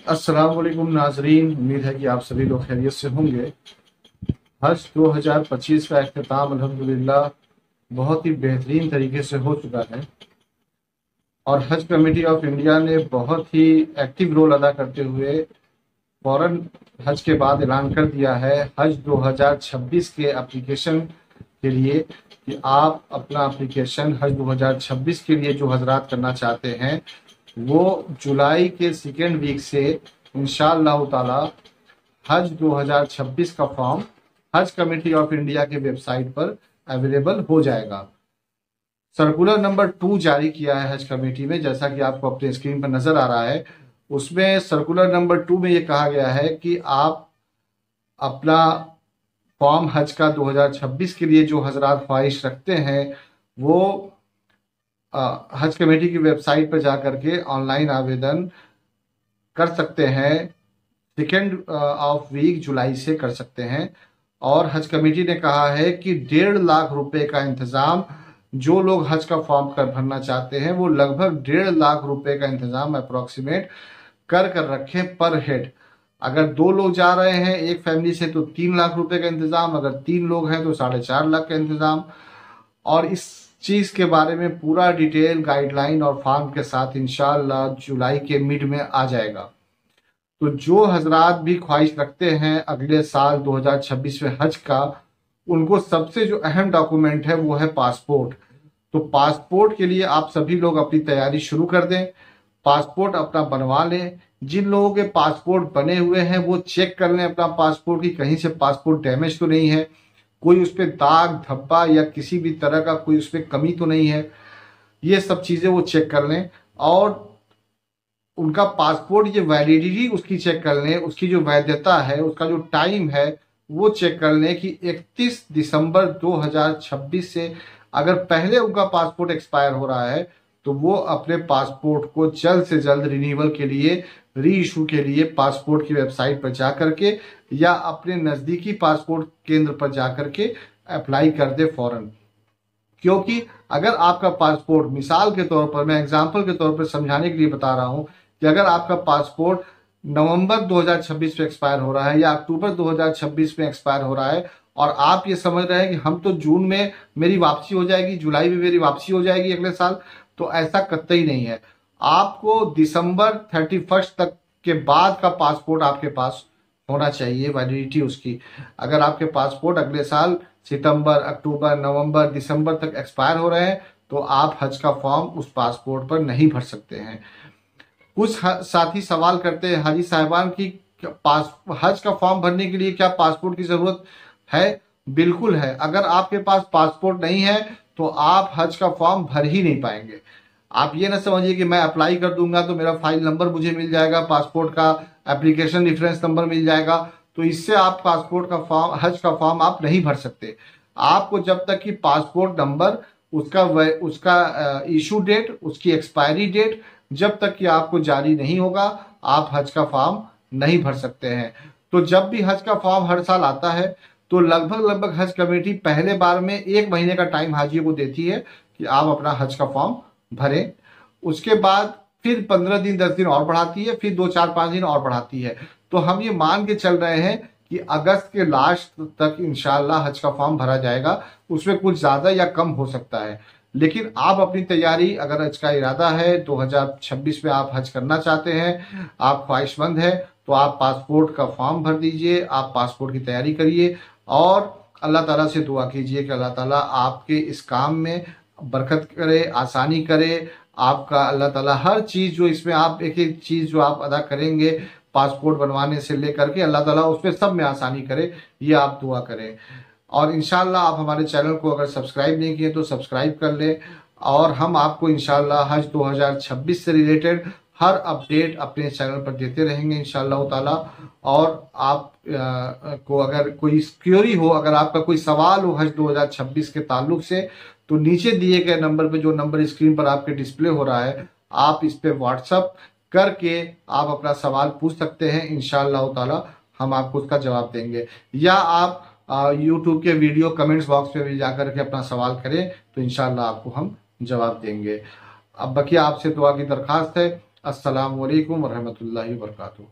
अस्सलाम वालेकुम नाजरीन, उम्मीद है कि आप सभी लोग खैरियत से होंगे। हज 2025 का अख्ताम अल्हम्दुलिल्लाह बहुत ही बेहतरीन तरीके से हो चुका है और हज कमेटी ऑफ इंडिया ने बहुत ही एक्टिव रोल अदा करते हुए फौरन हज के बाद ऐलान कर दिया है हज 2026 के एप्लीकेशन के लिए कि आप अपना एप्लीकेशन हज 2026 के लिए जो हजरात करना चाहते हैं वो जुलाई के सेकेंड वीक से इंशाअल्लाह ताला हज 2026 का फॉर्म हज कमेटी ऑफ इंडिया के वेबसाइट पर अवेलेबल हो जाएगा। सर्कुलर नंबर 2 जारी किया है हज कमेटी में, जैसा कि आपको अपने स्क्रीन पर नजर आ रहा है। उसमें सर्कुलर नंबर 2 में ये कहा गया है कि आप अपना फॉर्म हज का 2026 के लिए जो हजरात ख्वाहिश रखते हैं वो हज कमेटी की वेबसाइट पर जा करके ऑनलाइन आवेदन कर सकते हैं। सेकेंड ऑफ वीक जुलाई से कर सकते हैं। और हज कमेटी ने कहा है कि 1.5 लाख रुपए का इंतजाम जो लोग हज का फॉर्म कर भरना चाहते हैं वो लगभग 1.5 लाख रुपए का इंतजाम अप्रोक्सीमेट कर रखें पर हेड। अगर 2 लोग जा रहे हैं एक फैमिली से तो 3 लाख रुपए का इंतजाम, अगर 3 लोग हैं तो 4.5 लाख का इंतजाम। और इस चीज के बारे में पूरा डिटेल गाइडलाइन और फॉर्म के साथ इंशाल्लाह जुलाई के मिड में आ जाएगा। तो जो हजरात भी ख्वाहिश रखते हैं अगले साल 2026 में हज का, उनको सबसे जो अहम डॉक्यूमेंट है वो है पासपोर्ट। तो पासपोर्ट के लिए आप सभी लोग अपनी तैयारी शुरू कर दें, पासपोर्ट अपना बनवा लें। जिन लोगों के पासपोर्ट बने हुए हैं वो चेक कर लें अपना पासपोर्ट की कहीं से पासपोर्ट डैमेज तो नहीं है, कोई उस पर दाग धब्बा या किसी भी तरह का कोई उस पर कमी तो नहीं है। ये सब चीजें वो चेक कर लें और उनका पासपोर्ट ये वैलिडिटी उसकी चेक कर लें, उसकी जो वैधता है उसका जो टाइम है वो चेक कर लें कि 31 दिसंबर 2026 से अगर पहले उनका पासपोर्ट एक्सपायर हो रहा है तो वो अपने पासपोर्ट को जल्द से जल्द रिन्यूअल के लिए री इशू के लिए पासपोर्ट की वेबसाइट पर जा करके या अपने नजदीकी पासपोर्ट केंद्र पर जा करके अप्लाई कर दे फौरन। क्योंकि अगर आपका पासपोर्ट, मिसाल के तौर पर, मैं एग्जांपल के तौर पर समझाने के लिए बता रहा हूं कि अगर आपका पासपोर्ट नवंबर 2026 में एक्सपायर हो रहा है या अक्टूबर 2026 में एक्सपायर हो रहा है और आप ये समझ रहे हैं कि हम तो जून में मेरी वापसी हो जाएगी, जुलाई में मेरी वापसी हो जाएगी अगले साल, तो ऐसा कतई नहीं है। आपको दिसंबर 31 तक के बाद का पासपोर्ट आपके पास होना चाहिए, वैलिडिटी उसकी। अगर आपके पासपोर्ट अगले साल सितंबर, अक्टूबर, नवंबर, दिसंबर तक एक्सपायर हो रहे हैं तो आप हज का फॉर्म उस पासपोर्ट पर नहीं भर सकते हैं। कुछ साथी सवाल करते हैं हाजी साहिबान की हज का फॉर्म भरने के लिए क्या पासपोर्ट की जरूरत है? बिल्कुल है। अगर आपके पास पासपोर्ट नहीं है तो आप हज का फॉर्म भर ही नहीं पाएंगे। आप ये ना समझिए कि मैं अप्लाई कर दूंगा तो मेरा फाइल नंबर मुझे मिल जाएगा, पासपोर्ट का एप्लीकेशन रेफरेंस नंबर मिल जाएगा, तो इससे आप पासपोर्ट का फॉर्म, हज का फॉर्म आप नहीं भर सकते। आपको जब तक कि पासपोर्ट नंबर, उसका इशू डेट, उसकी एक्सपायरी डेट जब तक कि आपको जारी नहीं होगा आप हज का फॉर्म नहीं भर सकते हैं। तो जब भी हज का फॉर्म हर साल आता है तो लगभग हज कमेटी पहले बार में 1 महीने का टाइम हाजियों को देती है कि आप अपना हज का फॉर्म भरें। उसके बाद फिर 15 दिन 10 दिन और बढ़ाती है, फिर 2 4 5 दिन और बढ़ाती है। तो हम ये मान के चल रहे हैं कि अगस्त के लास्ट तक इंशाल्लाह हज का फॉर्म भरा जाएगा। उसमें कुछ ज्यादा या कम हो सकता है, लेकिन आप अपनी तैयारी, अगर हज का इरादा है 2026 में आप हज करना चाहते हैं, आप ख्वाहिशमंद है, तो आप पासपोर्ट का फॉर्म भर दीजिए, आप पासपोर्ट की तैयारी करिए और अल्लाह ताला से दुआ कीजिए कि अल्लाह ताला आपके इस काम में बरकत करे, आसानी करे। आपका अल्लाह ताला हर चीज जो इसमें आप एक एक चीज जो आप अदा करेंगे पासपोर्ट बनवाने से लेकर के, अल्लाह ताला उसमें सब में आसानी करे, ये आप दुआ करें। और इंशाल्लाह आप हमारे चैनल को अगर सब्सक्राइब नहीं किए तो सब्सक्राइब कर लें और हम आपको इंशाल्लाह हज 2026 से रिलेटेड हर अपडेट अपने चैनल पर देते रहेंगे इंशाल्लाह ताला। और आप को अगर कोई क्वेरी हो, अगर आपका कोई सवाल हो हज 2026 के ताल्लुक से, तो नीचे दिए गए नंबर पे, जो नंबर स्क्रीन पर आपके डिस्प्ले हो रहा है, आप इस पे व्हाट्सअप करके आप अपना सवाल पूछ सकते हैं। इंशाअल्लाह ताला हम आपको उसका जवाब देंगे। या आप यूट्यूब के वीडियो कमेंट्स बॉक्स में भी जाकर के अपना सवाल करें तो इंशाअल्लाह आपको हम जवाब देंगे। अब बाकी आपसे दुआ की दरखास्त है, अस्सलामु अलैकुम वरहमतुल्लाहि वबरकातुहू।